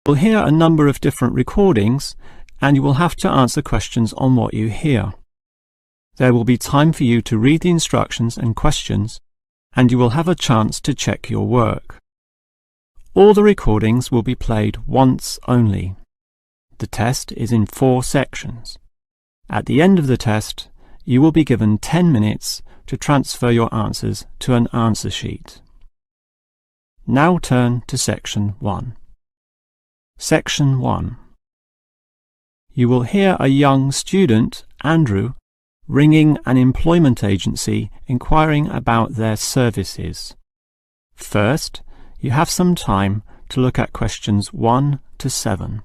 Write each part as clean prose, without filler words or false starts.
You'll hear a number of different recordings, and you will have to answer questions on what you hear. There will be time for you to read the instructions and questions, and you will have a chance to check your work. All the recordings will be played once only. The test is in 4 sections. At the end of the test, you will be given 10 minutes to transfer your answers to an answer sheet. Now turn to Section 1. Section 1. You will hear a young student, Andrew, ringing an employment agency inquiring about their services. First, you have some time to look at questions 1 to 7.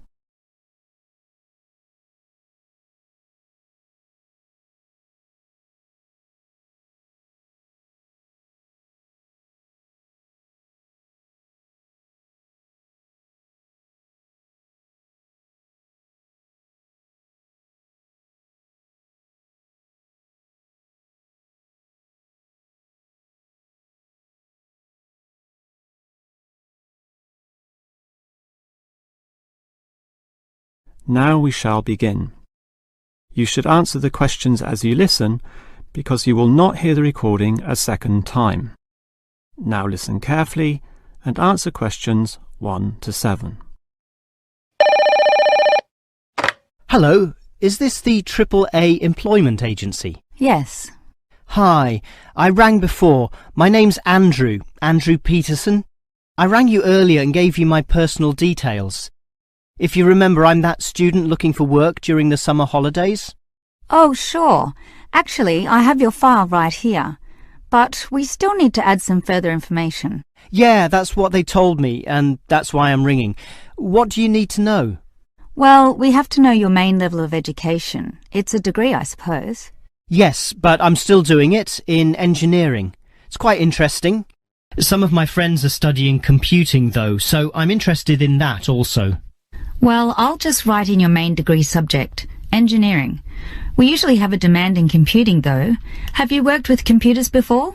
Now we shall begin. You should answer the questions as you listen, because you will not hear the recording a second time. Now listen carefully and answer questions 1 to 7. Hello, is this the AAA employment agency? Yes. Hi, I rang before. My name's Andrew Peterson. I rang you earlier and gave you my personal details. If you remember, I'm that student looking for work during the summer holidays. Oh, sure. Actually, I have your file right here. But we still need to add some further information. Yeah, that's what they told me, and that's why I'm ringing. What do you need to know? Well, we have to know your main level of education. It's a degree, I suppose. Yes, but I'm still doing it in engineering. It's quite interesting. Some of my friends are studying computing, though, so I'm interested in that also. Well, I'll just write in your main degree subject, engineering. We usually have a demand in computing, though. Have you worked with computers before?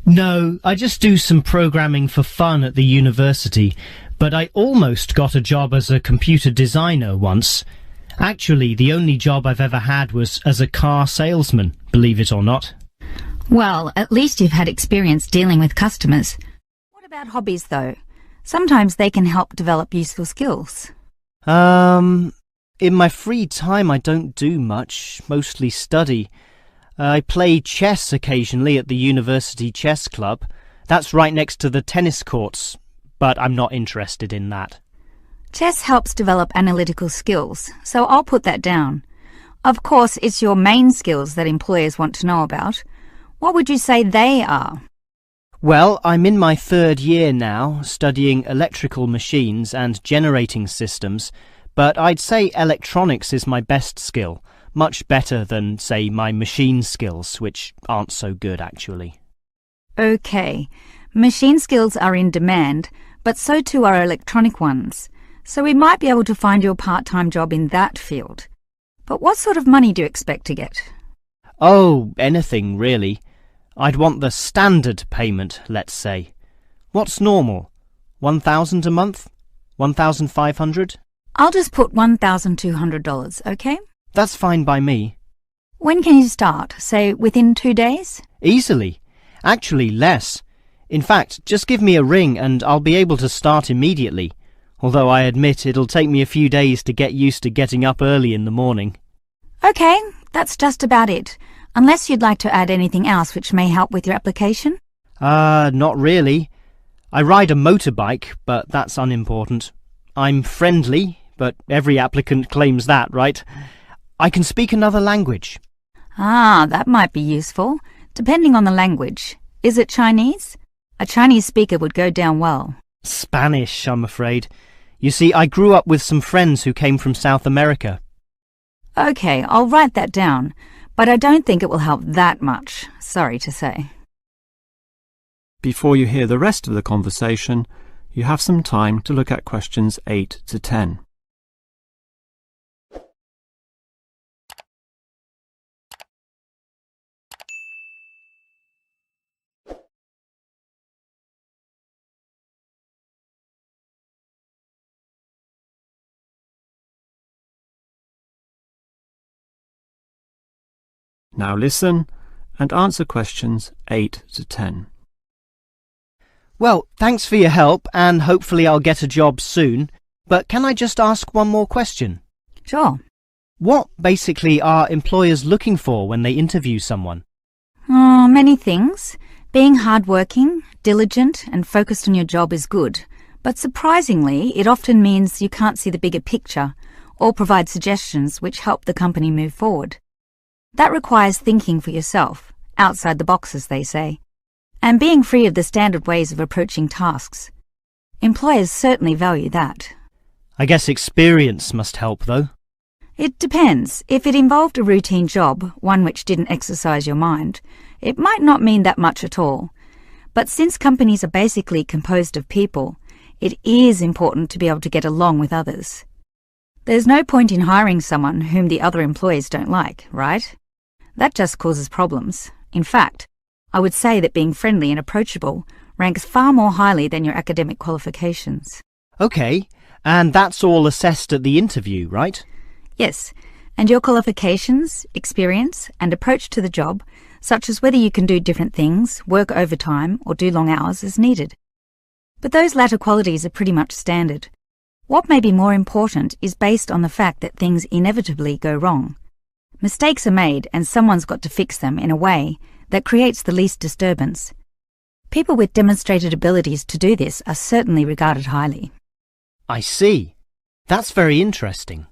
No, I just do some programming for fun at the university, but I almost got a job as a computer designer once. Actually, the only job I've ever had was as a car salesman, believe it or not. Well, at least you've had experience dealing with customers. What about hobbies, though? Sometimes they can help develop useful skills. In my free time I don't do much, mostly study. I play chess occasionally at the university chess club. That's right next to the tennis courts, but I'm not interested in that. Chess helps develop analytical skills, so I'll put that down. Of course, it's your main skills that employers want to know about. What would you say they are? Well, I'm in my 3rd year now, studying electrical machines and generating systems, but I'd say electronics is my best skill, much better than, say, my machine skills, which aren't so good, actually. Okay, machine skills are in demand, but so too are electronic ones, so we might be able to find you a part-time job in that field. But what sort of money do you expect to get? Oh, anything, really. I'd want the standard payment, let's say. What's normal? 1,000 a month? 1,500? I'll just put $1,200, okay? That's fine by me. When can you start? Say, within 2 days? Easily. Actually, less. In fact, just give me a ring and I'll be able to start immediately. Although I admit it'll take me a few days to get used to getting up early in the morning. Okay, that's just about it. Unless you'd like to add anything else which may help with your application? Not really. I ride a motorbike, but that's unimportant. I'm friendly, but every applicant claims that, right? I can speak another language. Ah, that might be useful, depending on the language. Is it Chinese? A Chinese speaker would go down well. Spanish, I'm afraid. You see, I grew up with some friends who came from South America. Okay, I'll write that down. But I don't think it will help that much, sorry to say. Before you hear the rest of the conversation, you have some time to look at questions 8 to 10. Now listen and answer questions 8 to 10. Well, thanks for your help and hopefully I'll get a job soon. But can I just ask one more question? Sure. What basically are employers looking for when they interview someone? Oh, many things. Being hardworking, diligent and focused on your job is good. But surprisingly, it often means you can't see the bigger picture or provide suggestions which help the company move forward. That requires thinking for yourself, outside the box as they say, and being free of the standard ways of approaching tasks. Employers certainly value that. I guess experience must help, though. It depends. If it involved a routine job, one which didn't exercise your mind, it might not mean that much at all. But since companies are basically composed of people, it is important to be able to get along with others. There's no point in hiring someone whom the other employees don't like, right? That just causes problems. In fact, I would say that being friendly and approachable ranks far more highly than your academic qualifications. Okay, and that's all assessed at the interview, right? Yes, and your qualifications, experience, and approach to the job, such as whether you can do different things, work overtime, or do long hours, is needed. But those latter qualities are pretty much standard. What may be more important is based on the fact that things inevitably go wrong. Mistakes are made and someone's got to fix them in a way that creates the least disturbance. People with demonstrated abilities to do this are certainly regarded highly. I see. That's very interesting.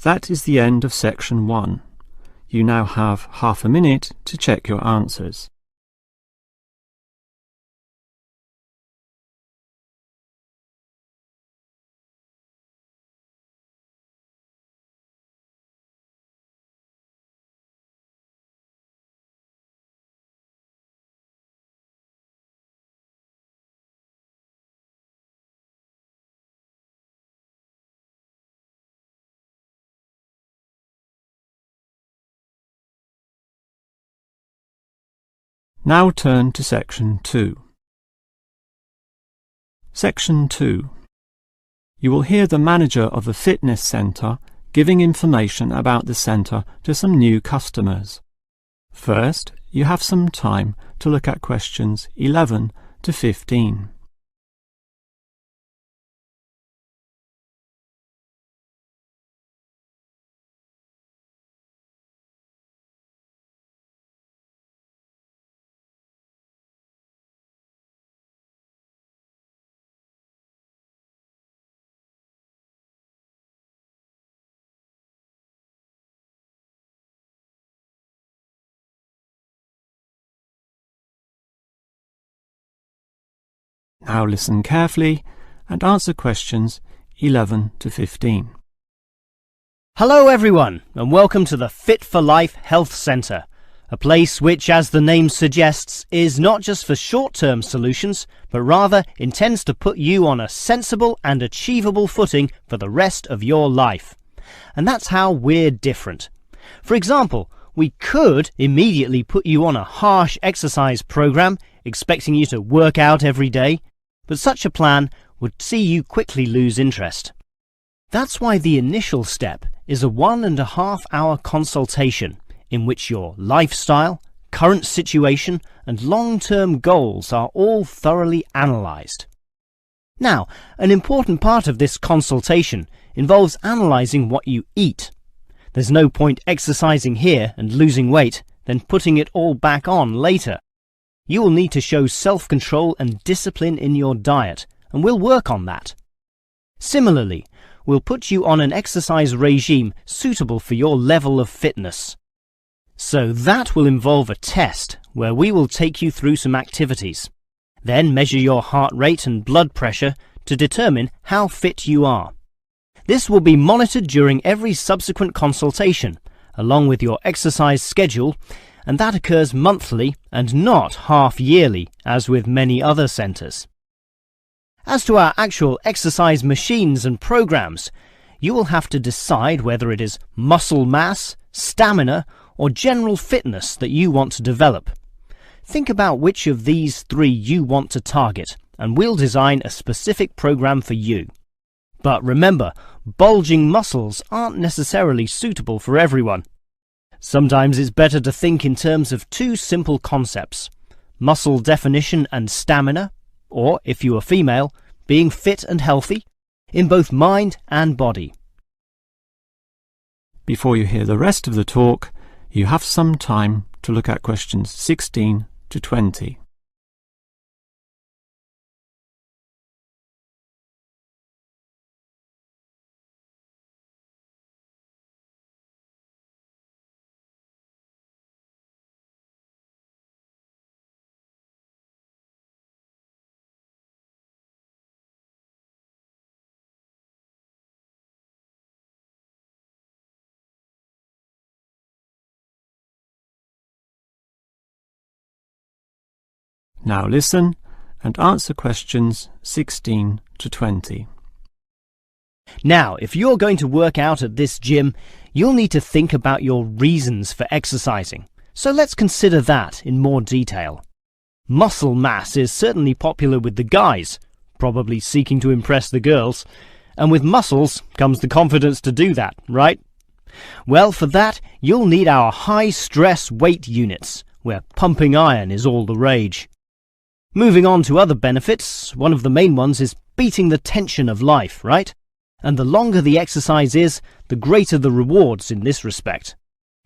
That is the end of section 1. You now have half a minute to check your answers. Now turn to section 2. Section 2. You will hear the manager of the fitness centre giving information about the centre to some new customers. First, you have some time to look at questions 11 to 15. Now listen carefully and answer questions 11 to 15. Hello everyone, and welcome to the Fit for Life Health Centre, a place which, as the name suggests, is not just for short-term solutions, but rather intends to put you on a sensible and achievable footing for the rest of your life. And that's how we're different. For example, we could immediately put you on a harsh exercise program, expecting you to work out every day, but such a plan would see you quickly lose interest. That's why the initial step is a 1.5 hour consultation in which your lifestyle, current situation and long-term goals are all thoroughly analysed. Now, an important part of this consultation involves analysing what you eat. There's no point exercising here and losing weight, then putting it all back on later. You will need to show self-control and discipline in your diet, and we'll work on that. Similarly, we'll put you on an exercise regime suitable for your level of fitness. So that will involve a test where we will take you through some activities, then measure your heart rate and blood pressure to determine how fit you are. This will be monitored during every subsequent consultation, along with your exercise schedule, and that occurs monthly and not half-yearly, as with many other centres. As to our actual exercise machines and programs, you will have to decide whether it is muscle mass, stamina, or general fitness that you want to develop. Think about which of these 3 you want to target, and we'll design a specific program for you. But remember, bulging muscles aren't necessarily suitable for everyone. Sometimes it's better to think in terms of two simple concepts: muscle definition and stamina, or, if you are female, being fit and healthy, in both mind and body. Before you hear the rest of the talk, you have some time to look at questions 16 to 20. Now listen and answer questions 16 to 20. Now, if you're going to work out at this gym, you'll need to think about your reasons for exercising. So let's consider that in more detail. Muscle mass is certainly popular with the guys, probably seeking to impress the girls. And with muscles comes the confidence to do that, right? Well, for that, you'll need our high-stress weight units, where pumping iron is all the rage. Moving on to other benefits, one of the main ones is beating the tension of life, right? And the longer the exercise is, the greater the rewards in this respect.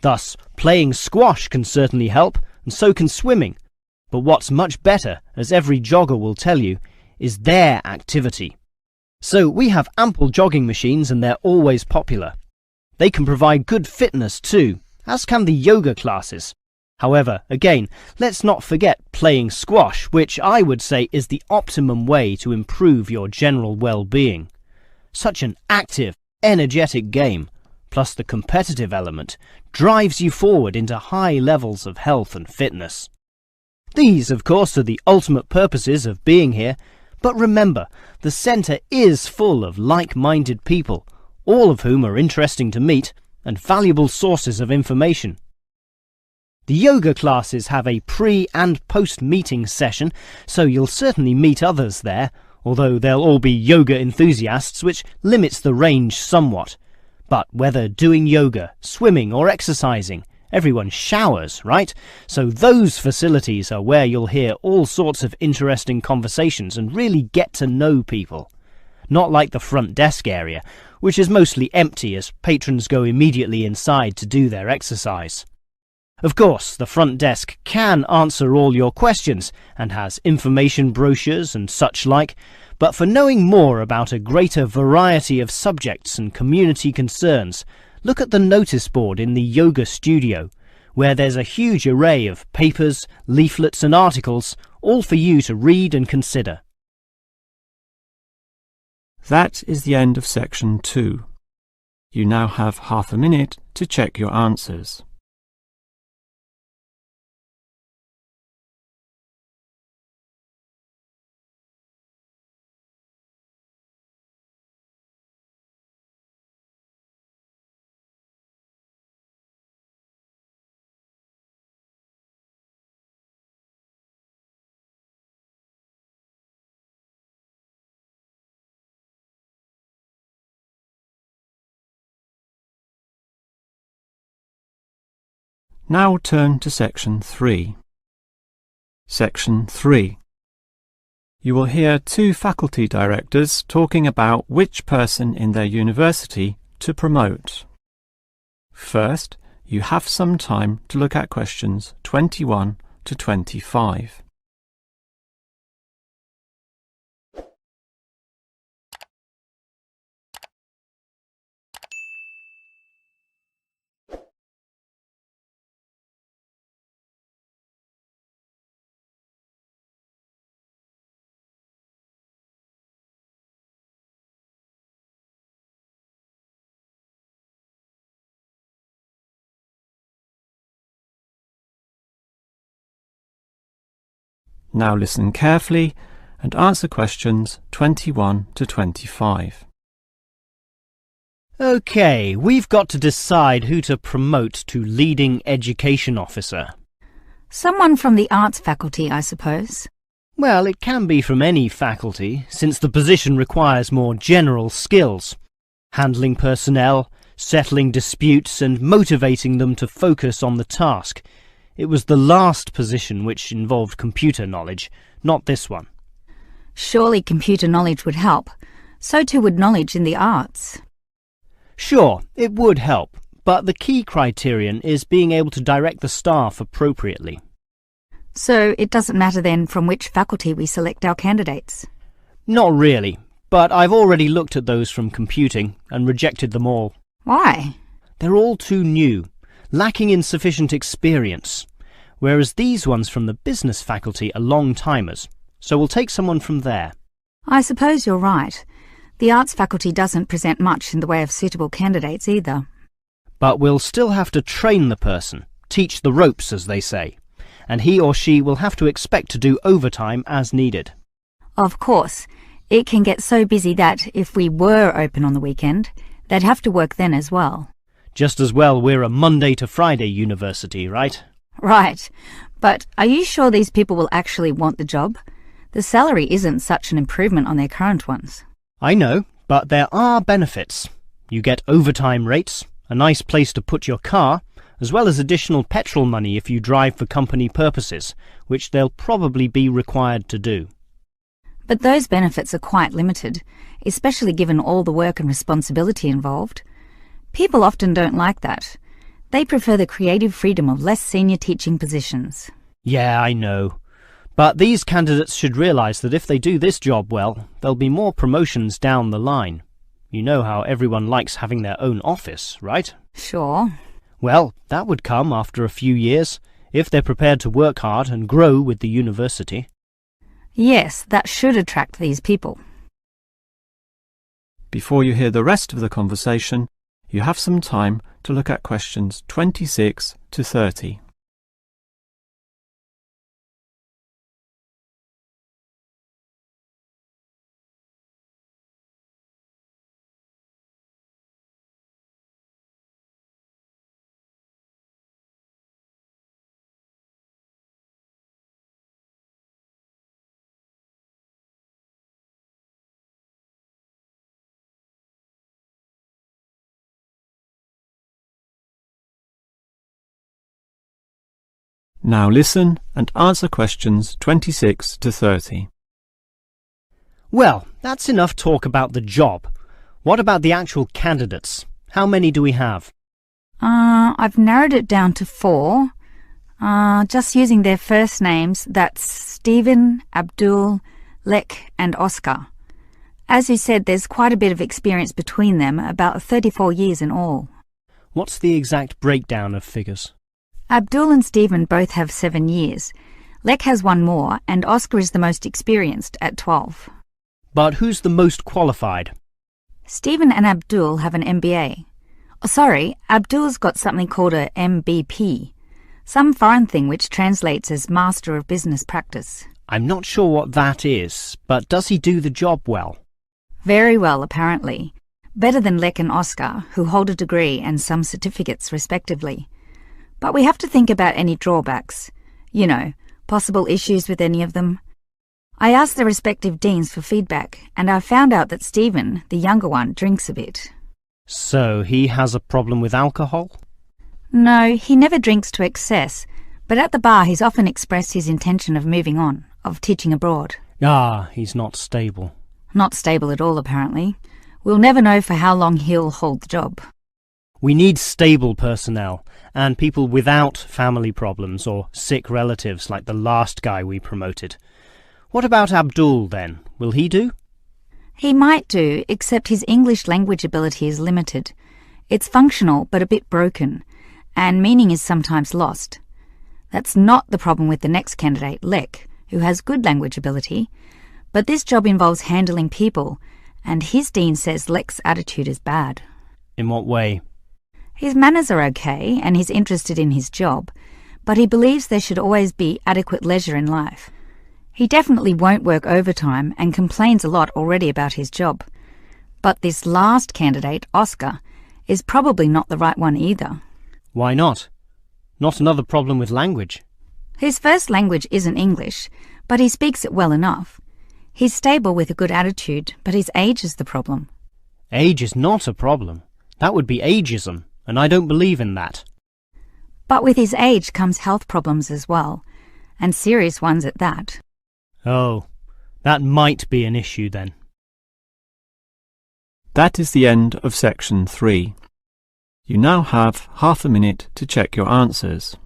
Thus, playing squash can certainly help, and so can swimming. But what's much better, as every jogger will tell you, is their activity. So we have ample jogging machines and they're always popular. They can provide good fitness too, as can the yoga classes. However, again, let's not forget playing squash, which I would say is the optimum way to improve your general well-being. Such an active, energetic game, plus the competitive element, drives you forward into high levels of health and fitness. These, of course, are the ultimate purposes of being here, but remember, the centre is full of like-minded people, all of whom are interesting to meet and valuable sources of information. The yoga classes have a pre- and post-meeting session, so you'll certainly meet others there, although they'll all be yoga enthusiasts, which limits the range somewhat. But whether doing yoga, swimming or exercising, everyone showers, right? So those facilities are where you'll hear all sorts of interesting conversations and really get to know people. Not like the front desk area, which is mostly empty as patrons go immediately inside to do their exercise. Of course, the front desk can answer all your questions and has information brochures and such like, but for knowing more about a greater variety of subjects and community concerns, look at the notice board in the yoga studio, where there's a huge array of papers, leaflets and articles, all for you to read and consider. That is the end of section 2. You now have half a minute to check your answers. Now turn to section 3. Section 3. You will hear two faculty directors talking about which person in their university to promote. First, you have some time to look at questions 21 to 25. Now listen carefully and answer questions 21 to 25. Okay, we've got to decide who to promote to leading education officer. Someone from the arts faculty, I suppose. Well, it can be from any faculty, since the position requires more general skills. Handling personnel, settling disputes and motivating them to focus on the task. It was the last position which involved computer knowledge, not this one. Surely computer knowledge would help. So too would knowledge in the arts. Sure, it would help, but the key criterion is being able to direct the staff appropriately. So it doesn't matter then from which faculty we select our candidates? Not really, but I've already looked at those from computing and rejected them all. Why? They're all too new, lacking in sufficient experience, whereas these ones from the business faculty are long-timers, so we'll take someone from there. I suppose you're right. The arts faculty doesn't present much in the way of suitable candidates either. But we'll still have to train the person, teach the ropes, as they say, and he or she will have to expect to do overtime as needed. Of course, it can get so busy that if we were open on the weekend, they'd have to work then as well. Just as well we're a Monday to Friday university, right? Right. But are you sure these people will actually want the job? The salary isn't such an improvement on their current ones. I know, but there are benefits. You get overtime rates, a nice place to put your car, as well as additional petrol money if you drive for company purposes, which they'll probably be required to do. But those benefits are quite limited, especially given all the work and responsibility involved. People often don't like that. They prefer the creative freedom of less senior teaching positions. Yeah, I know. But these candidates should realise that if they do this job well, there'll be more promotions down the line. You know how everyone likes having their own office, right? Sure. Well, that would come after a few years, if they're prepared to work hard and grow with the university. Yes, that should attract these people. Before you hear the rest of the conversation, you have some time to look at questions 26 to 30. Now listen and answer questions 26 to 30. Well, that's enough talk about the job. What about the actual candidates? How many do we have? I've narrowed it down to 4. Just using their first names, that's Stephen, Abdul, Lek and Oscar. As you said, there's quite a bit of experience between them, about 34 years in all. What's the exact breakdown of figures? Abdul and Stephen both have 7 years. Lek has 1 more, and Oscar is the most experienced at 12. But who's the most qualified? Stephen and Abdul have an MBA. Oh, sorry, Abdul's got something called a MBP, some foreign thing which translates as Master of Business Practice. I'm not sure what that is, but does he do the job well? Very well, apparently. Better than Lek and Oscar, who hold a degree and some certificates respectively. But we have to think about any drawbacks. You know, possible issues with any of them. I asked the respective deans for feedback, and I found out that Stephen, the younger one, drinks a bit. So he has a problem with alcohol? No, he never drinks to excess, but at the bar he's often expressed his intention of moving on, of teaching abroad. Ah, he's not stable. Not stable at all, apparently. We'll never know for how long he'll hold the job. We need stable personnel, and people without family problems or sick relatives like the last guy we promoted. What about Abdul, then? Will he do? He might do, except his English language ability is limited. It's functional, but a bit broken, and meaning is sometimes lost. That's not the problem with the next candidate, Lek, who has good language ability, but this job involves handling people, and his dean says Lek's attitude is bad. In what way? His manners are okay, and he's interested in his job, but he believes there should always be adequate leisure in life. He definitely won't work overtime and complains a lot already about his job. But this last candidate, Oscar, is probably not the right one either. Why not? Not another problem with language. His first language isn't English, but he speaks it well enough. He's stable with a good attitude, but his age is the problem. Age is not a problem. That would be ageism, and I don't believe in that. But with his age comes health problems as well, and serious ones at that. Oh, that might be an issue then. That is the end of section 3. You now have half a minute to check your answers.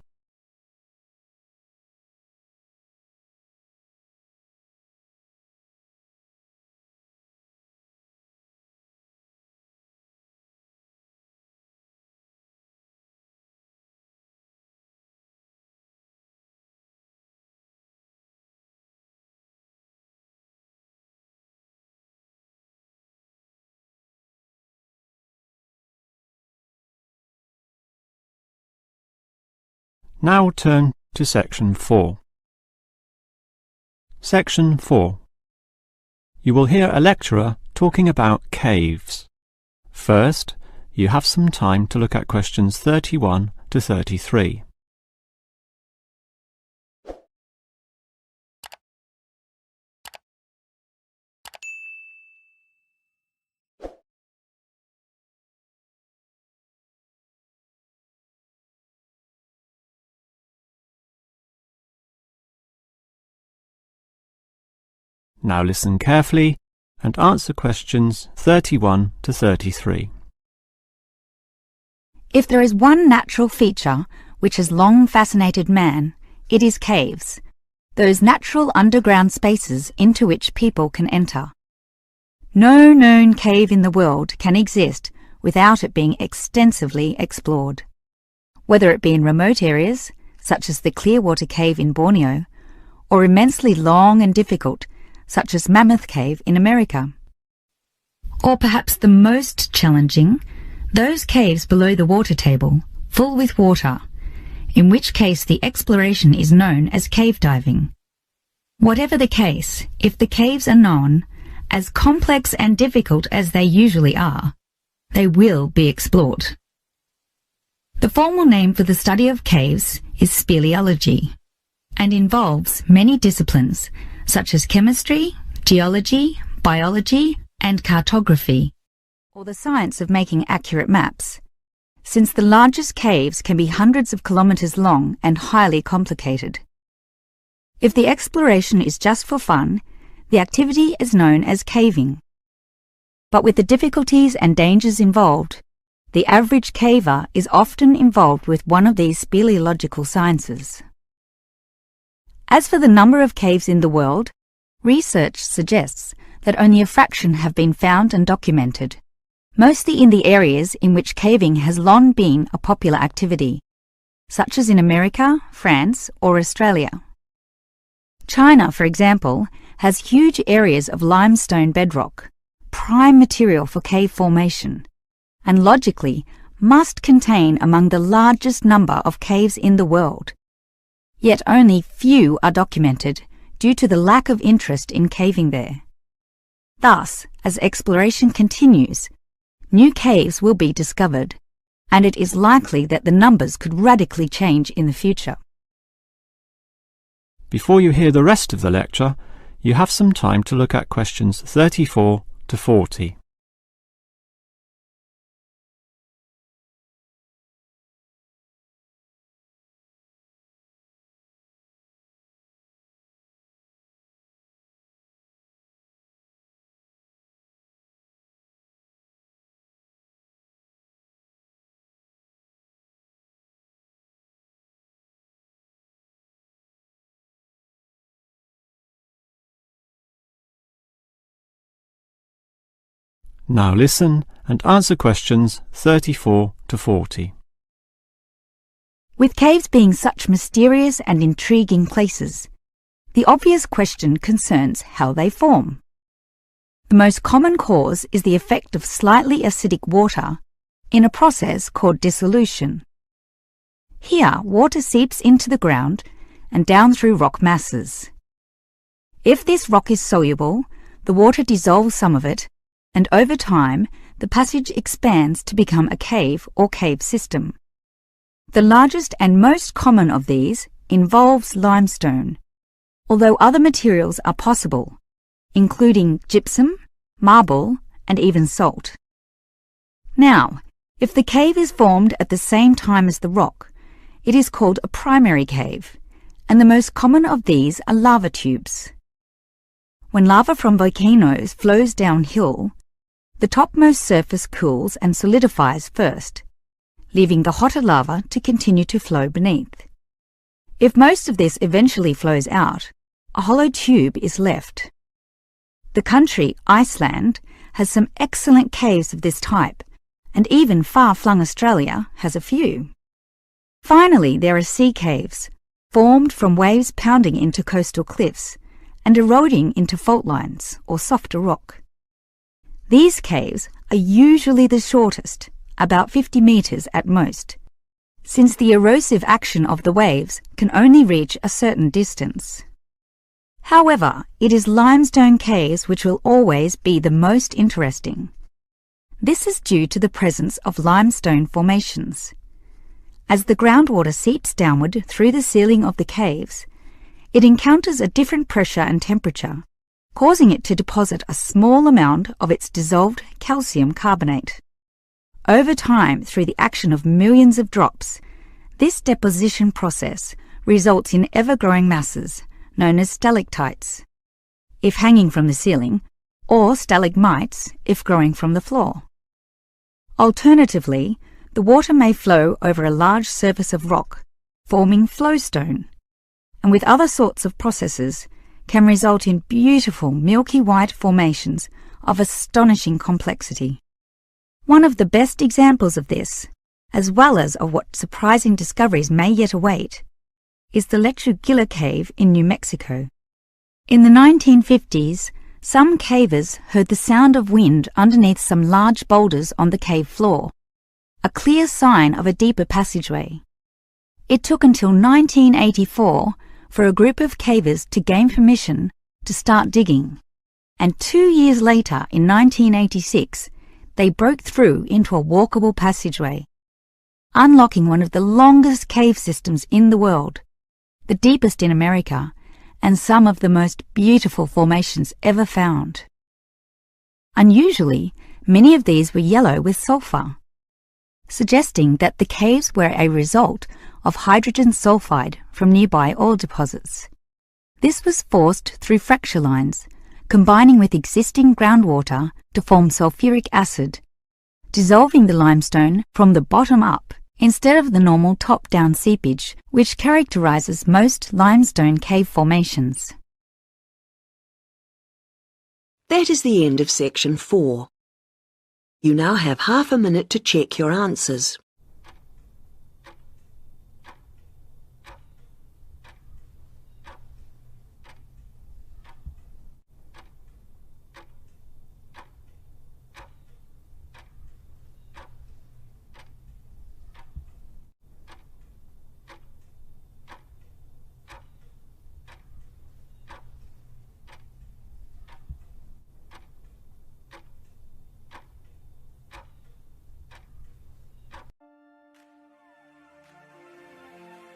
Now turn to section 4. Section 4. You will hear a lecturer talking about caves. First, you have some time to look at questions 31 to 33. Now listen carefully and answer questions 31 to 33. If there is one natural feature which has long fascinated man, it is caves, those natural underground spaces into which people can enter. No known cave in the world can exist without it being extensively explored, whether it be in remote areas, such as the Clearwater Cave in Borneo, or immensely long and difficult, such as Mammoth Cave in America. Or perhaps the most challenging, those caves below the water table, full with water, in which case the exploration is known as cave diving. Whatever the case, if the caves are known, as complex and difficult as they usually are, they will be explored. The formal name for the study of caves is speleology, and involves many disciplines such as chemistry, geology, biology, and cartography, or the science of making accurate maps, since the largest caves can be hundreds of kilometres long and highly complicated. If the exploration is just for fun, the activity is known as caving. But with the difficulties and dangers involved, the average caver is often involved with one of these speleological sciences. As for the number of caves in the world, research suggests that only a fraction have been found and documented, mostly in the areas in which caving has long been a popular activity, such as in America, France, or Australia. China, for example, has huge areas of limestone bedrock, prime material for cave formation, and logically must contain among the largest number of caves in the world. Yet only few are documented due to the lack of interest in caving there. Thus, as exploration continues, new caves will be discovered, and it is likely that the numbers could radically change in the future. Before you hear the rest of the lecture, you have some time to look at questions 34 to 40. Now listen and answer questions 34 to 40. With caves being such mysterious and intriguing places, the obvious question concerns how they form. The most common cause is the effect of slightly acidic water in a process called dissolution. Here, water seeps into the ground and down through rock masses. If this rock is soluble, the water dissolves some of it, and over time, the passage expands to become a cave or cave system. The largest and most common of these involves limestone, although other materials are possible, including gypsum, marble, and even salt. Now, If the cave is formed at the same time as the rock, it is called a primary cave, and the most common of these are lava tubes. When lava from volcanoes flows downhill, the topmost surface cools and solidifies first, leaving the hotter lava to continue to flow beneath. If most of this eventually flows out, a hollow tube is left. The country, Iceland, has some excellent caves of this type, and even far-flung Australia has a few. Finally, there are sea caves, formed from waves pounding into coastal cliffs and eroding into fault lines or softer rock. These caves are usually the shortest, about 50 metres at most, since the erosive action of the waves can only reach a certain distance. However, it is limestone caves which will always be the most interesting. This is due to the presence of limestone formations. As the groundwater seeps downward through the ceiling of the caves, it encounters a different pressure and temperature, causing it to deposit a small amount of its dissolved calcium carbonate. Over time, through the action of millions of drops, this deposition process results in ever-growing masses, known as stalactites, if hanging from the ceiling, or stalagmites, if growing from the floor. Alternatively, the water may flow over a large surface of rock, forming flowstone, and with other sorts of processes, can result in beautiful milky white formations of astonishing complexity. One of the best examples of this, as well as of what surprising discoveries may yet await, is the Lechuguilla Cave in New Mexico. In the 1950s, some cavers heard the sound of wind underneath some large boulders on the cave floor, a clear sign of a deeper passageway. It took until 1984 for a group of cavers to gain permission to start digging, and 2 years later, in 1986, they broke through into a walkable passageway, unlocking one of the longest cave systems in the world, the deepest in America, and some of the most beautiful formations ever found. Unusually, many of these were yellow with sulfur, suggesting that the caves were a result of hydrogen sulfide from nearby oil deposits. This was forced through fracture lines, combining with existing groundwater to form sulfuric acid, dissolving the limestone from the bottom up instead of the normal top-down seepage which characterizes most limestone cave formations. That is the end of section 4. You now have half a minute to check your answers.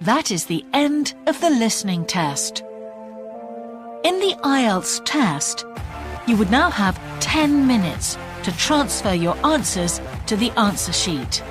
That is the end of the listening test. In the IELTS test, you would now have 10 minutes to transfer your answers to the answer sheet.